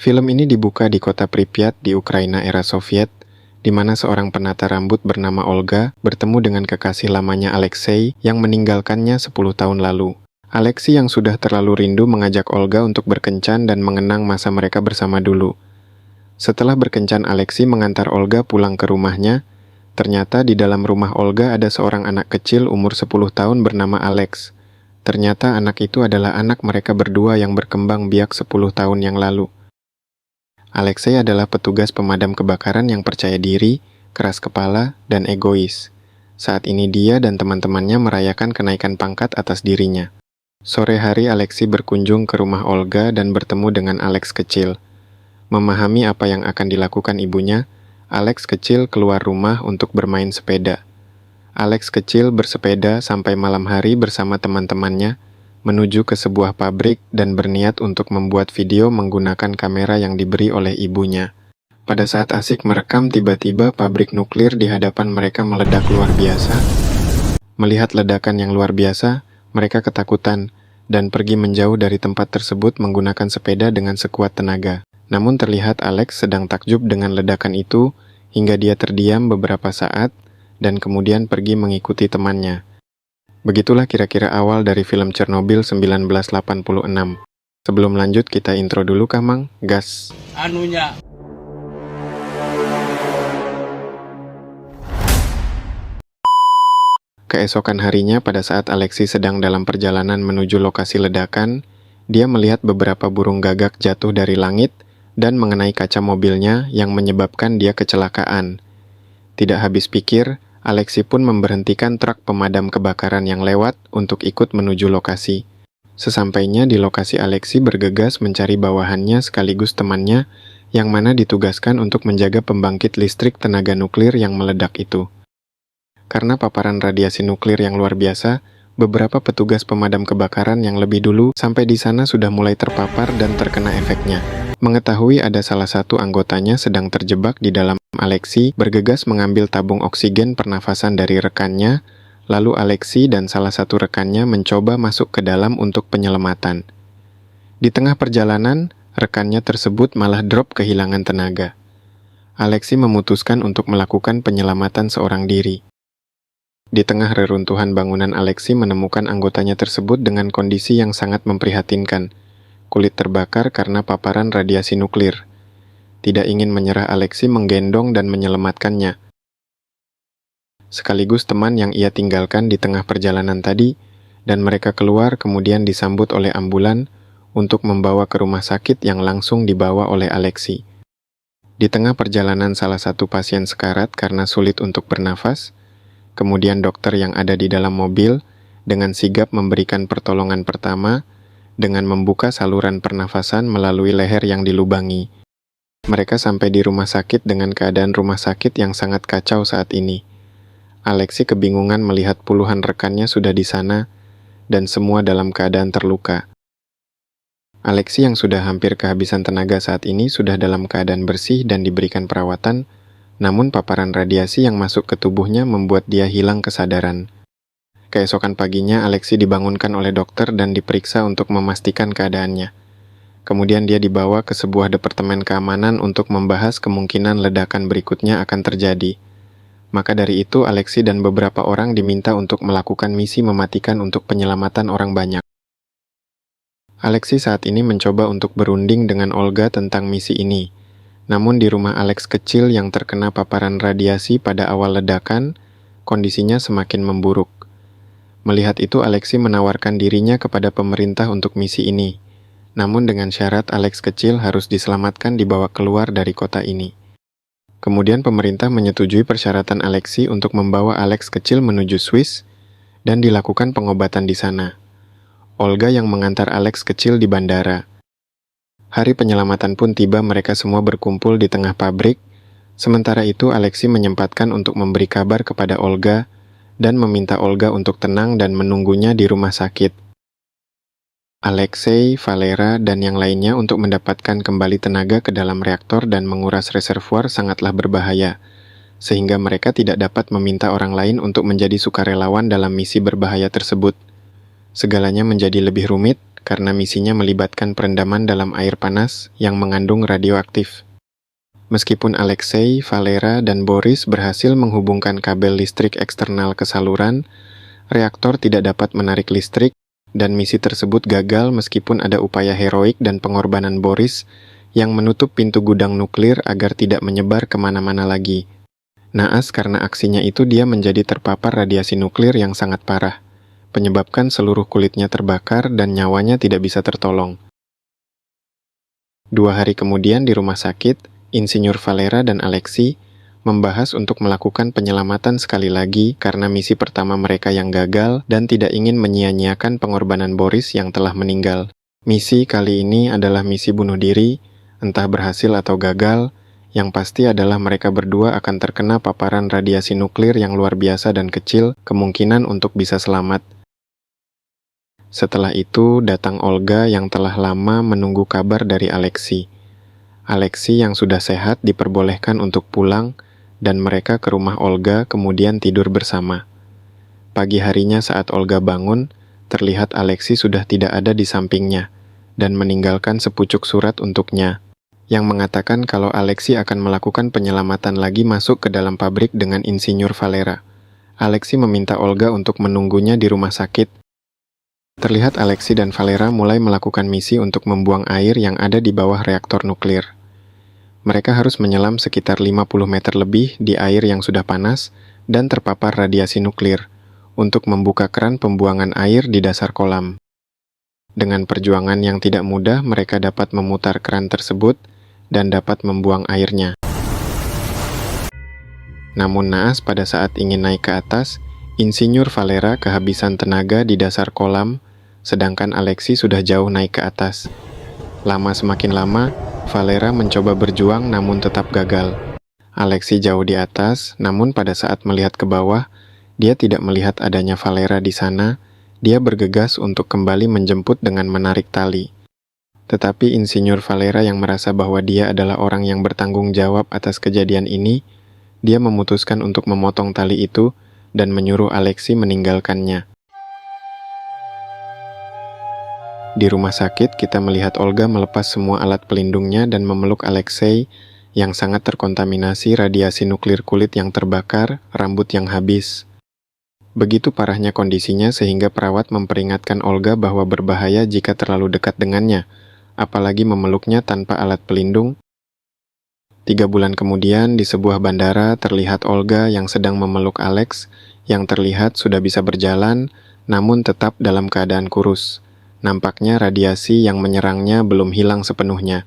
Film ini dibuka di kota Pripyat di Ukraina era Soviet, di mana seorang penata rambut bernama Olga bertemu dengan kekasih lamanya Alexei yang meninggalkannya 10 tahun lalu. Alexei yang sudah terlalu rindu mengajak Olga untuk berkencan dan mengenang masa mereka bersama dulu. Setelah berkencan, Alexei mengantar Olga pulang ke rumahnya. Ternyata di dalam rumah Olga ada seorang anak kecil umur 10 tahun bernama Alex. Ternyata anak itu adalah anak mereka berdua yang berkembang biak 10 tahun yang lalu. Alexei adalah petugas pemadam kebakaran yang percaya diri, keras kepala, dan egois. Saat ini dia dan teman-temannya merayakan kenaikan pangkat atas dirinya. Sore hari Alexei berkunjung ke rumah Olga dan bertemu dengan Alex kecil. Memahami apa yang akan dilakukan ibunya, Alex kecil keluar rumah untuk bermain sepeda. Alex kecil bersepeda sampai malam hari bersama teman-temannya, menuju ke sebuah pabrik dan berniat untuk membuat video menggunakan kamera yang diberi oleh ibunya. Pada saat asik merekam, tiba-tiba pabrik nuklir di hadapan mereka meledak luar biasa. Melihat ledakan yang luar biasa, mereka ketakutan dan pergi menjauh dari tempat tersebut menggunakan sepeda dengan sekuat tenaga. Namun terlihat Alex sedang takjub dengan ledakan itu hingga dia terdiam beberapa saat dan kemudian pergi mengikuti temannya. Begitulah kira-kira awal dari film Chernobyl 1986. Sebelum lanjut, kita intro dulu kah, Mang? Gas. Keesokan harinya, pada saat Alexei sedang dalam perjalanan menuju lokasi ledakan, dia melihat beberapa burung gagak jatuh dari langit dan mengenai kaca mobilnya yang menyebabkan dia kecelakaan. Tidak habis pikir, Alexei pun memberhentikan truk pemadam kebakaran yang lewat untuk ikut menuju lokasi. Sesampainya di lokasi, Alexei bergegas mencari bawahannya sekaligus temannya yang mana ditugaskan untuk menjaga pembangkit listrik tenaga nuklir yang meledak itu. Karena paparan radiasi nuklir yang luar biasa, beberapa petugas pemadam kebakaran yang lebih dulu sampai di sana sudah mulai terpapar dan terkena efeknya. Mengetahui ada salah satu anggotanya sedang terjebak di dalam, Alexei bergegas mengambil tabung oksigen pernafasan dari rekannya, lalu Alexei dan salah satu rekannya mencoba masuk ke dalam untuk penyelamatan. Di tengah perjalanan, rekannya tersebut malah drop kehilangan tenaga. Alexei memutuskan untuk melakukan penyelamatan seorang diri. Di tengah reruntuhan bangunan, Alexei menemukan anggotanya tersebut dengan kondisi yang sangat memprihatinkan. Kulit terbakar karena paparan radiasi nuklir. Tidak ingin menyerah, Alexei menggendong dan menyelamatkannya. Sekaligus teman yang ia tinggalkan di tengah perjalanan tadi, dan mereka keluar kemudian disambut oleh ambulan untuk membawa ke rumah sakit yang langsung dibawa oleh Alexei. Di tengah perjalanan, salah satu pasien sekarat karena sulit untuk bernafas. Kemudian dokter yang ada di dalam mobil dengan sigap memberikan pertolongan pertama dengan membuka saluran pernafasan melalui leher yang dilubangi. Mereka sampai di rumah sakit dengan keadaan rumah sakit yang sangat kacau saat ini. Alexei kebingungan melihat puluhan rekannya sudah di sana dan semua dalam keadaan terluka. Alexei yang sudah hampir kehabisan tenaga saat ini sudah dalam keadaan bersih dan diberikan perawatan, namun paparan radiasi yang masuk ke tubuhnya membuat dia hilang kesadaran. Keesokan paginya, Alexei dibangunkan oleh dokter dan diperiksa untuk memastikan keadaannya. Kemudian dia dibawa ke sebuah departemen keamanan untuk membahas kemungkinan ledakan berikutnya akan terjadi. Maka dari itu, Alexei dan beberapa orang diminta untuk melakukan misi mematikan untuk penyelamatan orang banyak. Alexei saat ini mencoba untuk berunding dengan Olga tentang misi ini. Namun di rumah Alex kecil yang terkena paparan radiasi pada awal ledakan, kondisinya semakin memburuk. Melihat itu, Alexei menawarkan dirinya kepada pemerintah untuk misi ini. Namun dengan syarat Alex kecil harus diselamatkan dibawa keluar dari kota ini. Kemudian pemerintah menyetujui persyaratan Alexei untuk membawa Alex kecil menuju Swiss dan dilakukan pengobatan di sana. Olga yang mengantar Alex kecil di bandara. Hari penyelamatan pun tiba, mereka semua berkumpul di tengah pabrik. Sementara itu, Alexei menyempatkan untuk memberi kabar kepada Olga dan meminta Olga untuk tenang dan menunggunya di rumah sakit. Alexei, Valera, dan yang lainnya untuk mendapatkan kembali tenaga ke dalam reaktor dan menguras reservoir sangatlah berbahaya, sehingga mereka tidak dapat meminta orang lain untuk menjadi sukarelawan dalam misi berbahaya tersebut. Segalanya menjadi lebih rumit karena misinya melibatkan perendaman dalam air panas yang mengandung radioaktif. Meskipun Alexei, Valera, dan Boris berhasil menghubungkan kabel listrik eksternal ke saluran, reaktor tidak dapat menarik listrik, dan misi tersebut gagal meskipun ada upaya heroik dan pengorbanan Boris yang menutup pintu gudang nuklir agar tidak menyebar kemana-mana lagi. Naas karena aksinya itu dia menjadi terpapar radiasi nuklir yang sangat parah, menyebabkan seluruh kulitnya terbakar dan nyawanya tidak bisa tertolong. 2 hari kemudian di rumah sakit, Insinyur Valera dan Alexei membahas untuk melakukan penyelamatan sekali lagi karena misi pertama mereka yang gagal dan tidak ingin menyia-nyiakan pengorbanan Boris yang telah meninggal. Misi kali ini adalah misi bunuh diri, entah berhasil atau gagal, yang pasti adalah mereka berdua akan terkena paparan radiasi nuklir yang luar biasa dan kecil kemungkinan untuk bisa selamat. Setelah itu datang Olga yang telah lama menunggu kabar dari Alexei. Alexei yang sudah sehat diperbolehkan untuk pulang, dan mereka ke rumah Olga kemudian tidur bersama. Pagi harinya saat Olga bangun, terlihat Alexei sudah tidak ada di sampingnya, dan meninggalkan sepucuk surat untuknya, yang mengatakan kalau Alexei akan melakukan penyelamatan lagi masuk ke dalam pabrik dengan Insinyur Valera. Alexei meminta Olga untuk menunggunya di rumah sakit. Terlihat Alexei dan Valera mulai melakukan misi untuk membuang air yang ada di bawah reaktor nuklir. Mereka harus menyelam sekitar 50 meter lebih di air yang sudah panas dan terpapar radiasi nuklir untuk membuka keran pembuangan air di dasar kolam. Dengan perjuangan yang tidak mudah, mereka dapat memutar keran tersebut dan dapat membuang airnya. Namun naas pada saat ingin naik ke atas, Insinyur Valera kehabisan tenaga di dasar kolam, sedangkan Alexei sudah jauh naik ke atas. Lama semakin lama, Valera mencoba berjuang namun tetap gagal. Alexei jauh di atas, namun pada saat melihat ke bawah, dia tidak melihat adanya Valera di sana. Dia bergegas untuk kembali menjemput dengan menarik tali. Tetapi Insinyur Valera yang merasa bahwa dia adalah orang yang bertanggung jawab atas kejadian ini, dia memutuskan untuk memotong tali itu dan menyuruh Alexei meninggalkannya. Di rumah sakit, kita melihat Olga melepas semua alat pelindungnya dan memeluk Alexei yang sangat terkontaminasi radiasi nuklir, kulit yang terbakar, rambut yang habis. Begitu parahnya kondisinya sehingga perawat memperingatkan Olga bahwa berbahaya jika terlalu dekat dengannya, apalagi memeluknya tanpa alat pelindung. 3 bulan kemudian, di sebuah bandara terlihat Olga yang sedang memeluk Alex, yang terlihat sudah bisa berjalan, namun tetap dalam keadaan kurus. Nampaknya radiasi yang menyerangnya belum hilang sepenuhnya.